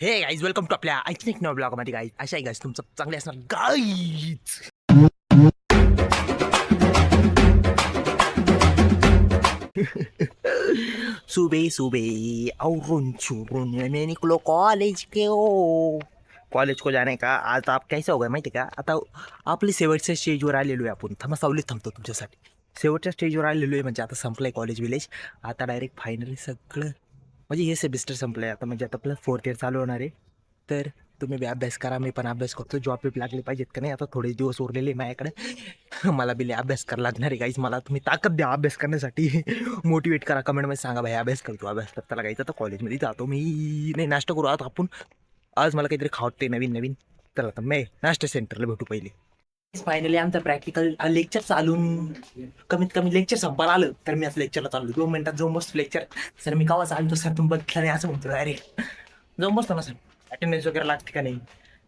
हे guys welcome to आपल्या आणखीन एक नवा ब्लॉगमध्ये गाईज अशा आहे गाईज तुमचं चांगले असणार गाईज. सुबह सुबह औरून छुरून मैं निकलो कॉलेज के ओ कॉलेज को जाने का आज आप कैसे हो गए माहिती का. आता आपली शेवटच्या स्टेजवर आलेलो आहे आपण. थांबा सावलीत थांबतो तुमच्यासाठी. शेवटच्या स्टेजवर आलेलो आहे म्हणजे आता संपलं आहे कॉलेज विलेज. आता डायरेक्ट फायनली सगळं म्हणजे हे सेमिस्टर संपलं आहे आता म्हणजे आता प्लस 4th इयर चालू होणार आहे. तर तुम्ही बी अभ्यास करा, मी पण अभ्यास करतो. जॉब बी लागले पाहिजेत का नाही. आता थोडे दिवस उरलेले माझ्याकडे. मला बी अभ्यास करायला लागणार आहे गाईज. मला तुम्ही ताकद द्या अभ्यास करण्यासाठी. मोटिवेट करा कमेंटमध्ये सांगा भाई अभ्यास करतो अभ्यास करता लागायचं. आता कॉलेजमध्ये जातो मी. नाही नाश्ता करू आता आपण. आज मला काहीतरी खावते नवीन नवीन. चला आता मी नाश्ता सेंटरला भेटू पहिले. फायनली आमचं प्रॅक्टिकल लेक्चर चालून कमीत कमी लेक्चर संपायला आलं तर मी आज लेक्चरला चाललो. 2 मिनिटात जाऊन बसतो लेक्चर. सर मी कावा चालतो सर तुम्ही बघितलं नाही असं म्हणतो. अरे जाऊन बसतो ना सर. अटेंडन्स वगैरे लागते का नाही.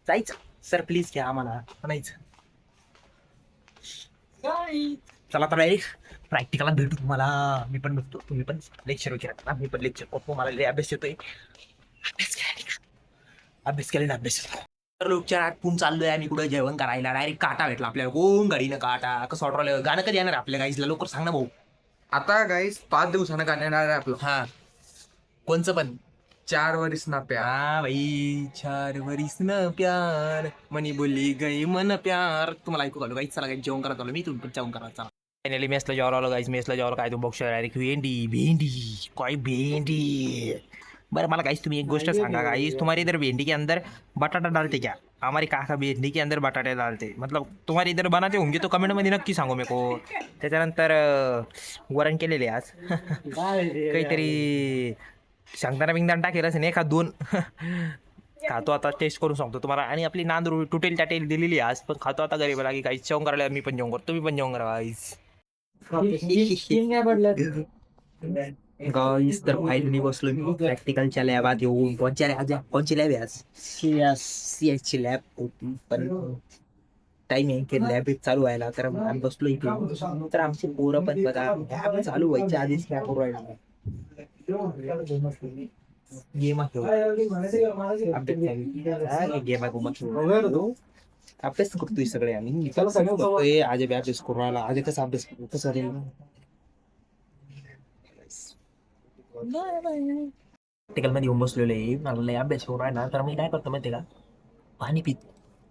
जायचं सर प्लीज घ्या आम्हाला म्हणायचं. चला आता डायरेक्ट प्रॅक्टिकलला भेटू तुम्हाला. मी पण भेटतो तुम्ही पण लेक्चर वगैरे करा. मी पण लेक्चर करतो. मला लय अभ्यास येतोय. अभ्यास केला अभ्यास तर लोकच्या आटपून चाललोय आम्ही कुठं जेवण करायला. डायरेक्ट काटा भेटला आपल्याला. कोण गाडीनं काटा कसं ऑर्डर गाणं कधी येणार आपल्या गाईजला लवकर सांग ना भाऊ. आता गाईस 5 दिवसानं गाणं येणार आहे आपलं. हा कोणचं पण 4 वरीस ना प्या. हा भाई 4 वरीस न प्यार मनी बोली गई मन प्यार. तुम्हाला ऐकू घालू गाईच. चला गाईच जेवण करत आलो मी. तुम्ही पण जेवण करा. चला फायनली मेसला जेवण आलो गाईच. मेसला जेवण काय तू बघ डायरेक्ट भेंडी काय भेंडी. बरं मला गाइस तुम्ही एक गोष्ट सांगा गाइस. तुम्हारे इधर भिंडी के अंदर बटाटा डालते क्या. हमारे काका भिंडी के अंदर बटाटे डालते. मतलब तुम्हारे इधर बनाते होंगे तो कमेंटमध्ये नक्की सांगू मेरे को. त्याच्यानंतर वरण केलेले आज. काहीतरी सांगताना बिंगताना टाकेल असेल एखाद 2. खातो आता टेस्ट करून सांगतो तुम्हाला. आणि आपली नांदूर टुटेल टाटेल दिलेली आज पण खातो आता गरीब लागी गाईस. जेवण करायला मी पण जेवण करतो तुम्ही पण जेवण करा गाईस. गाईस तर फायनली बसलो मी प्रॅक्टिकलच्या लॅबात येऊन. कोणची लॅब आहे आज. CS ची लॅब होती पण टाइम आहे की लॅब चालू व्हायला. तर आम्ही बसलो इथे. तर आमची पोरं पण बघा लॅब चालू व्हायच्या आधीच काय करू राहिला. गेम अभ्यास करतोय सगळे आम्ही. आज अभ्यास करू राहिला. आज कसा अभ्यास करतो कसं प्रॅक्टिकल मध्ये येऊन बसलेलो आहे. मला लय अभ्यास करू राहिला. तर मी काय करतो माहिती का पाणी पित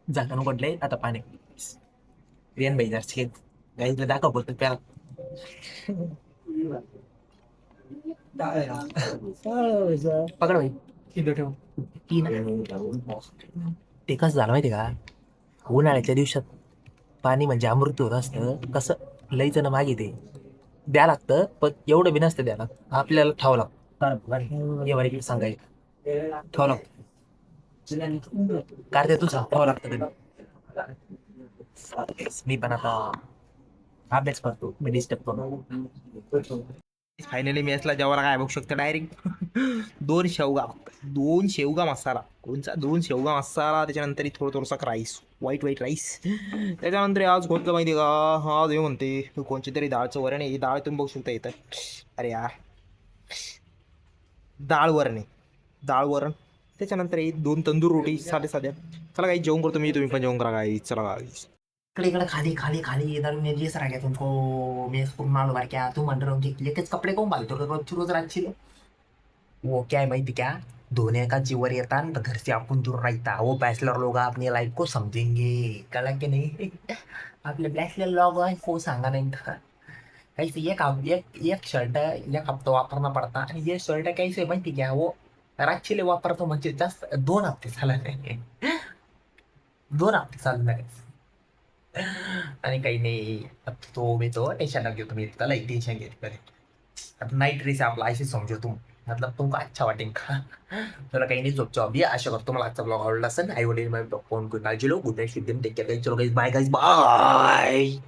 जाताना पडलंय आता पाणी रियान भाई जर गाईला दाखव बोलतो प्याला. पकड भाई इथं ठेव. ते कसं झालं माहिती का उन्हाळ्याच्या दिवसात पाणी म्हणजे अमृत होत असतं. कसं लई जण मागे ते द्या लागतं पण एवढं बी नसतं द्यायला. आपल्याला ठावं लागतं. सांगायचं ठेवावं लागतं. कार्य तुझं ठेवावं लागतं. मी पण आता अभ्यास करतो. मी डिस्टर्ब करतो. फायनली मेसला जेवायला काय बघू शकतो डायरेक्ट 2 शेवगा मसाला. कोणचा 2 शेवगा मसाला. त्याच्यानंतर थोडंसं राईस व्हाईट राईस. त्याच्यानंतर आज कोणतं माहिती का हा देव म्हणते कोणची तरी डाळचं वरण आहे. डाळ तुम्ही बघू शकता इथं. अरे यार डाळ वरण. त्याच्यानंतर 2 तंदूर रोटी साध्या. चला काही जेवण करतो मी. तुम्ही पण जेवण करा काही. चला काही इकडे खाली दारू जे सर क्या तुमको मेस मालूम है क्या. तुम अंडर लेटेस्ट कपडे कोण घालतो रोज रातची. वो क्या है माहिती क्या धोने का जीवर येता तो घर से अपन दूर रहता. वो बैचलर लोग अपनी लाइफ को समझेंगे कला के नहीं. आपले बैचलर लोग को सांगा नाही कैसे एक शर्ट एक हफ्ता वापरना पडता. आणि ये शर्ट कैसे माहिती क्या वो रातचीले वापरतो म्हणजे जास्त 2 हफ्ते चालत नाही. 2 हफ्ते चालत नाही. आणि काही नाही तो मी तो टेन्शन घेऊ तुम्ही त्याला एक टेन्शन घेत करे. आता नाईट ड्रेस आपला अशी समजो तुम मतलब तुमका अच्छा वाटेल का. तुला काही नाही झोपचो अभि आशा करतो मला आजचा ब्लॉग आवडला असेल. आई वडील फोन करून काळजी लो. गुड नाईट शुद्ध टेक केअर. चलो गाईज बाय गाईज बाय.